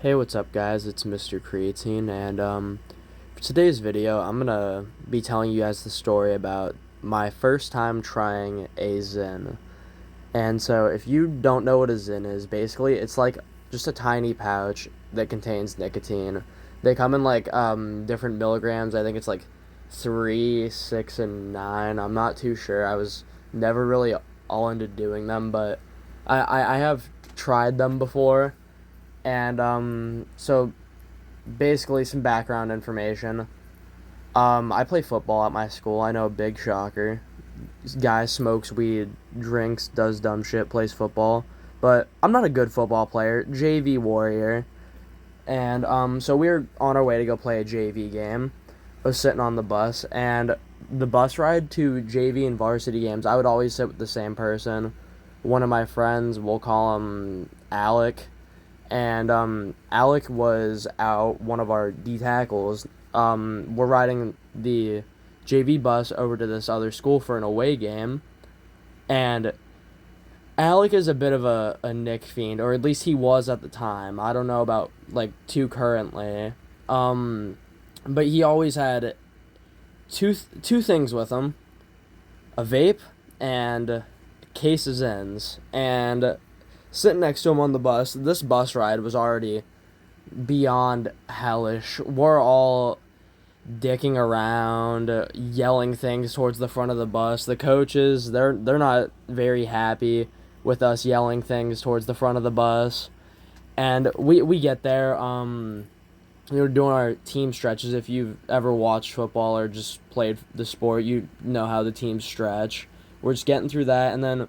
Hey, what's up guys? It's Mr. Creatine, and for today's video, I'm gonna be telling you guys the story about my first time trying a zyn. And so if you don't know what a zyn is, basically it's like just a tiny pouch that contains nicotine. They come in like different milligrams. I think it's like 3, 6, and 9. I'm not too sure. I was never really all into doing them, but I have tried them before. And so basically some background information. I play football at my school. I know, big shocker. This guy smokes weed, drinks, does dumb shit, plays football. But I'm not a good football player. JV warrior. And so we were on our way to go play a JV game. I was sitting on the bus, and the bus ride to JV and varsity games, I would always sit with the same person. One of my friends, we'll call him Alec. And Alec was out, one of our D tackles. We're riding the JV bus over to this other school for an away game, and Alec is a bit of a Nick fiend, or at least he was at the time. I don't know about like two currently, but he always had two things with him: a vape and a case of Zyns. And sitting next to him on the bus, this bus ride was already beyond hellish. We're all dicking around, yelling things towards the front of the bus. The coaches, they're not very happy with us yelling things towards the front of the bus. And we get there, we were doing our team stretches. If you've ever watched football or just played the sport, you know how the teams stretch. We're just getting through that, and then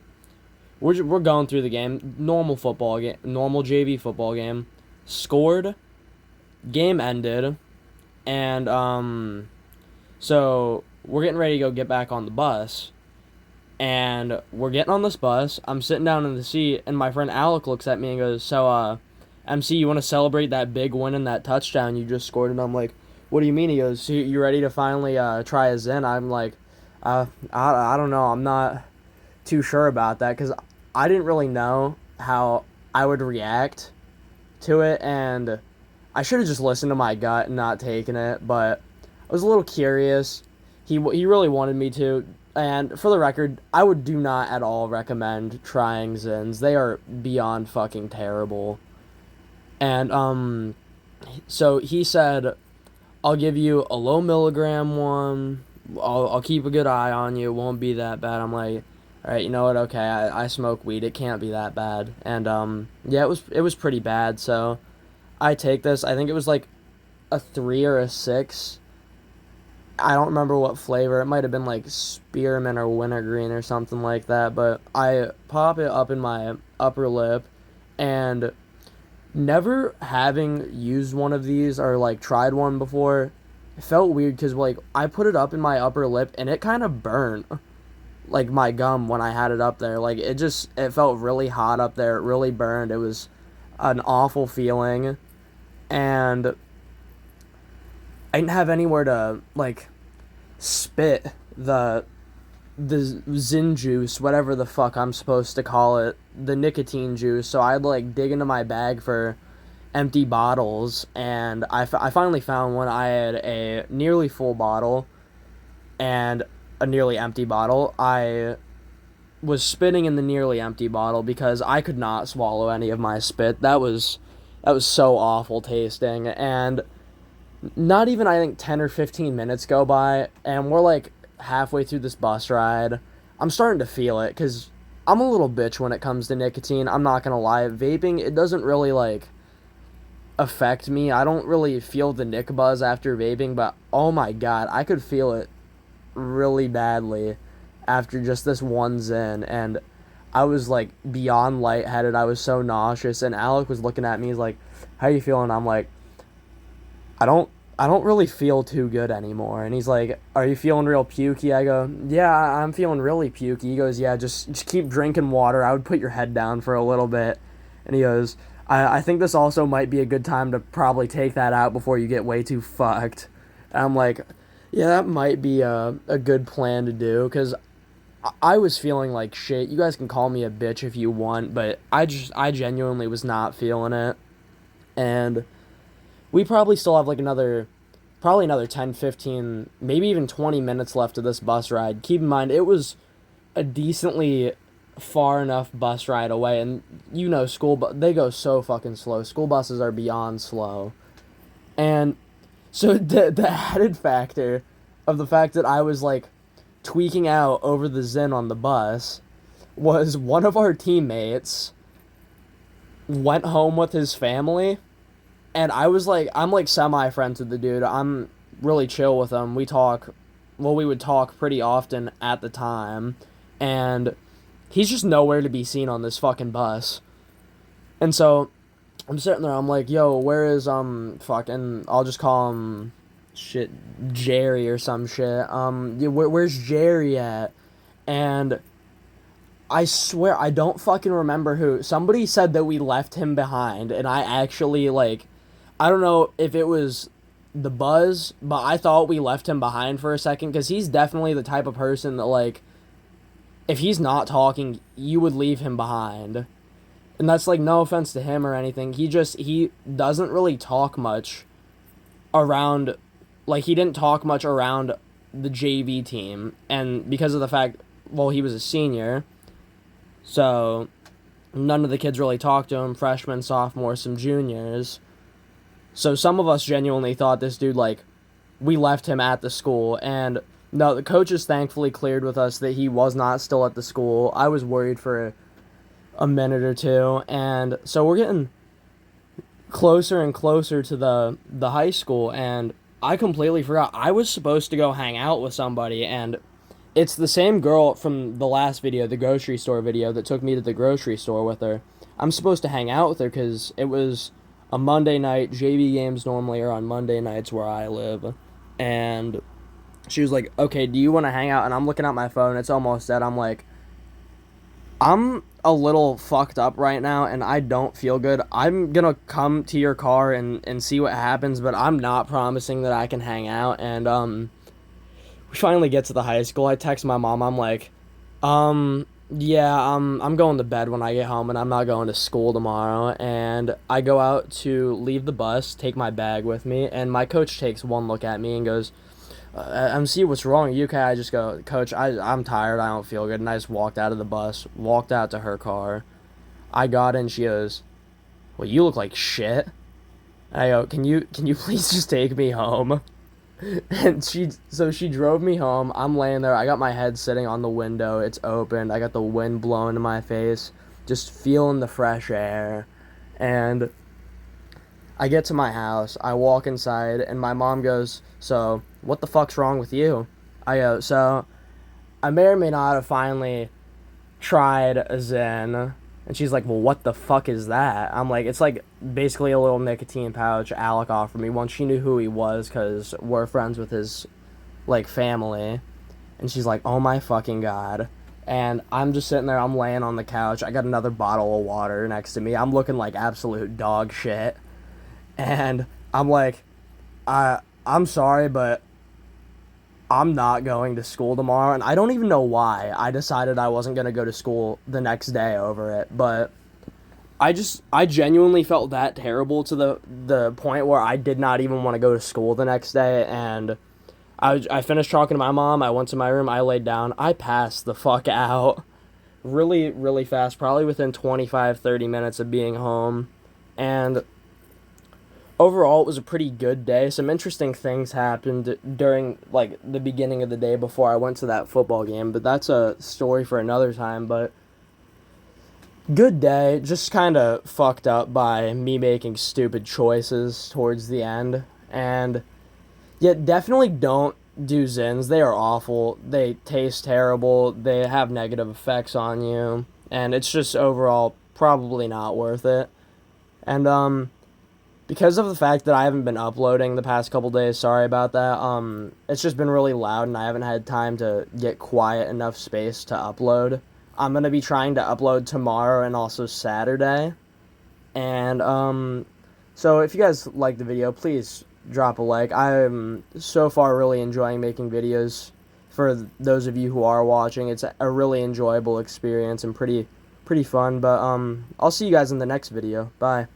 we're going through the game. Normal football game, normal JV football game. Scored, game ended, and so we're getting ready to go get back on the bus, and we're getting on this bus. I'm sitting down in the seat, and my friend Alec looks at me and goes, "So, MC, you want to celebrate that big win and that touchdown you just scored?" And I'm like, "What do you mean?" He goes, "So you ready to finally try a Zyn?" I'm like, I don't know. I'm not too sure about that, because I didn't really know how I would react to it, and I should have just listened to my gut and not taken it, but I was a little curious. He really wanted me to, and for the record, I would do not at all recommend trying Zyns. They are beyond fucking terrible. And so he said, "I'll give you a low milligram one. I'll keep a good eye on you. It won't be that bad." I'm like, all right, you know what? Okay, I smoke weed. It can't be that bad. And yeah, it was pretty bad. So I take this. I think it was like a 3 or a 6. I don't remember what flavor. It might have been like spearmint or wintergreen or something like that. But I pop it up in my upper lip, and never having used one of these or like tried one before, it felt weird because like I put it up in my upper lip and it kind of burned like my gum when I had it up there. Like it felt really hot up there. It really burned. It was an awful feeling, and I didn't have anywhere to like spit the zyn juice, whatever the fuck I'm supposed to call it, the nicotine juice. So I'd like dig into my bag for empty bottles, and I finally found one. I had a nearly full bottle and a nearly empty bottle. I was spitting in the nearly empty bottle because I could not swallow any of my spit. That was so awful tasting. And not even, I think, 10 or 15 minutes go by, and we're like halfway through this bus ride. I'm starting to feel it because I'm a little bitch when it comes to nicotine. I'm not gonna lie. Vaping, it doesn't really like affect me. I don't really feel the nick buzz after vaping, but oh my god, I could feel it really badly after just this one Zyn, and I was like beyond lightheaded. I was so nauseous, and Alec was looking at me. He's like, "How you feeling?" I'm like, I don't I don't really feel too good anymore. And he's like, "Are you feeling real pukey?" I go, "Yeah, I'm feeling really pukey." He goes, "Yeah, just keep drinking water. I would put your head down for a little bit." And he goes, I think this also might be a good time to probably take that out before you get way too fucked." And I'm like, yeah, that might be a good plan to do, because I was feeling like shit. You guys can call me a bitch if you want, but I genuinely was not feeling it. And we probably still have like another 10, 15, maybe even 20 minutes left of this bus ride. Keep in mind, it was a decently far enough bus ride away, and they go so fucking slow. School buses are beyond slow. And so the added factor of the fact that I was like tweaking out over the zynn on the bus was one of our teammates went home with his family, and I'm like semi friends with the dude. I'm really chill with him. We would talk pretty often at the time, and he's just nowhere to be seen on this fucking bus. And so I'm sitting there, I'm like, yo, where is fucking, I'll just call him shit Jerry or some shit. Where's Jerry at? And I swear I don't fucking remember who. Somebody said that we left him behind, and I actually like, I don't know if it was the buzz, but I thought we left him behind for a second, because he's definitely the type of person that, like, if he's not talking, you would leave him behind. And that's, like, no offense to him or anything. He doesn't really talk much around, like, he didn't talk much around the JV team. And because of the fact, well, he was a senior, so none of the kids really talked to him, freshmen, sophomores, some juniors. So some of us genuinely thought this dude, like, we left him at the school. And no, the coaches thankfully cleared with us that he was not still at the school. I was worried for a minute or two. And so we're getting closer and closer to the high school, and I completely forgot. I was supposed to go hang out with somebody, and it's the same girl from the last video, the grocery store video, that took me to the grocery store with her. I'm supposed to hang out with her because it was a Monday night. JV games normally are on Monday nights where I live. And she was like, okay, do you want to hang out? And I'm looking at my phone. It's almost dead. I'm like, I'm a little fucked up right now, and I don't feel good. I'm going to come to your car and see what happens, but I'm not promising that I can hang out. And we finally get to the high school. I text my mom. I'm like, yeah, I'm going to bed when I get home, and I'm not going to school tomorrow. And I go out to leave the bus, take my bag with me, and my coach takes one look at me and goes, MC, what's wrong? Are you okay? I just go, Coach, I'm tired. I don't feel good. And I just walked out of the bus, walked out to her car. I got in. She goes, well, you look like shit. And I go, can you please just take me home? And she drove me home. I'm laying there. I got my head sitting on the window. It's open. I got the wind blowing in my face, just feeling the fresh air. And I get to my house. I walk inside, and my mom goes, so what the fuck's wrong with you? I go, so I may or may not have finally tried a zynn. And she's like, well, what the fuck is that? I'm like, it's like basically a little nicotine pouch Alec offered me once. She knew who he was because we're friends with his, like, family. And she's like, oh my fucking God. And I'm just sitting there, I'm laying on the couch. I got another bottle of water next to me. I'm looking like absolute dog shit. And I'm like, I'm sorry, but I'm not going to school tomorrow, and I don't even know why I decided I wasn't going to go to school the next day over it, but I genuinely felt that terrible to the point where I did not even want to go to school the next day. And I finished talking to my mom. I went to my room. I laid down. I passed the fuck out really, really fast, probably within 25-30 minutes of being home. And overall, it was a pretty good day. Some interesting things happened during, like, the beginning of the day before I went to that football game, but that's a story for another time. But good day, just kind of fucked up by me making stupid choices towards the end. And yet, definitely don't do zynns. They are awful. They taste terrible. They have negative effects on you, and it's just overall probably not worth it. And because of the fact that I haven't been uploading the past couple days, sorry about that. It's just been really loud, and I haven't had time to get quiet enough space to upload. I'm going to be trying to upload tomorrow and also Saturday. And, so if you guys like the video, please drop a like. I'm so far really enjoying making videos. For those of you who are watching, it's a really enjoyable experience and pretty fun. But, I'll see you guys in the next video. Bye.